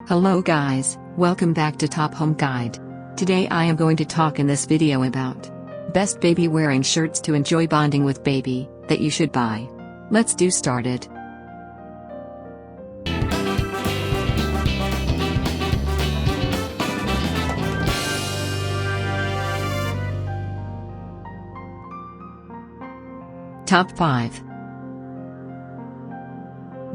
Hello guys, welcome back to Top Home Guide. Today I am going to talk in this video about best baby wearing shirts to enjoy bonding with baby that you should buy. Let's do started. Top 5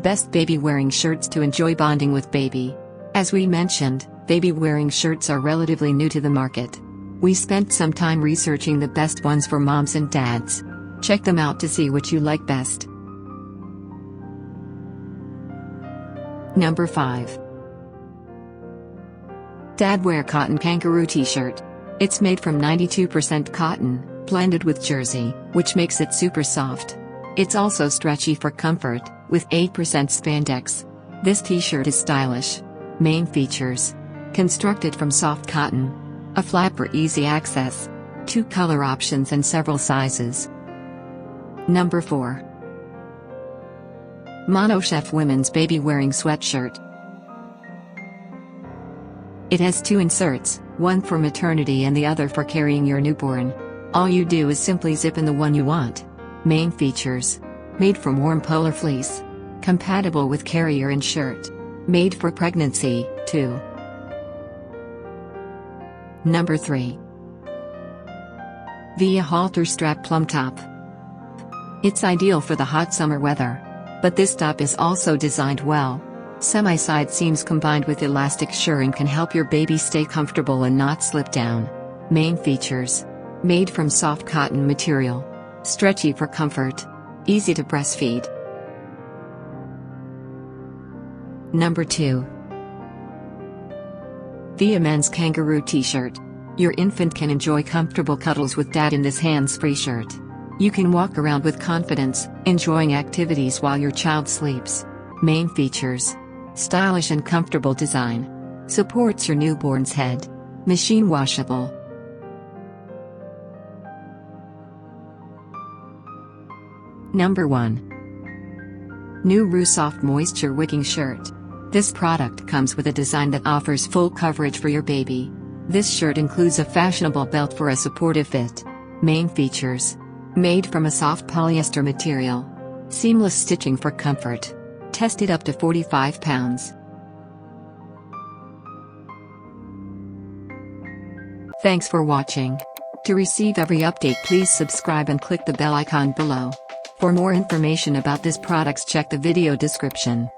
Best baby wearing shirts to enjoy bonding with baby. As we mentioned, baby wearing shirts are relatively new to the market. We spent some time researching the best ones for moms and dads. Check them out to see which you like best. Number 5 Dad Wear Cotton Kangaroo T-shirt. It's made from 92% cotton, blended with jersey, which makes it super soft. It's also stretchy for comfort, with 8% spandex. This t-shirt is stylish. Main features: constructed from soft cotton, a flap for easy access, 2 color options and several sizes. Number 4 Mono Chef Women's Baby Wearing Sweatshirt. It has 2 inserts, one for maternity and the other for carrying your newborn. All you do is simply zip in the one you want. Main features: made from warm polar fleece, compatible with carrier and shirt, made for pregnancy, too. Number 3 Via Halter Strap Plum Top. It's ideal for the hot summer weather. But this top is also designed well. Semi-side seams combined with elastic shirring can help your baby stay comfortable and not slip down. Main features: made from soft cotton material, stretchy for comfort, easy to breastfeed. Number 2 Via Men's Kangaroo T-shirt. Your infant can enjoy comfortable cuddles with dad in this hands-free shirt. You can walk around with confidence, enjoying activities while your child sleeps. Main features: stylish and comfortable design, supports your newborn's head, machine washable. Number 1 Nuru Soft Moisture Wicking Shirt. This product comes with a design that offers full coverage for your baby. This shirt includes a fashionable belt for a supportive fit. Main features: made from a soft polyester material, seamless stitching for comfort, tested up to 45 pounds. Thanks for watching. To receive every update, please subscribe and click the bell icon below. For more information about this products, check the video description.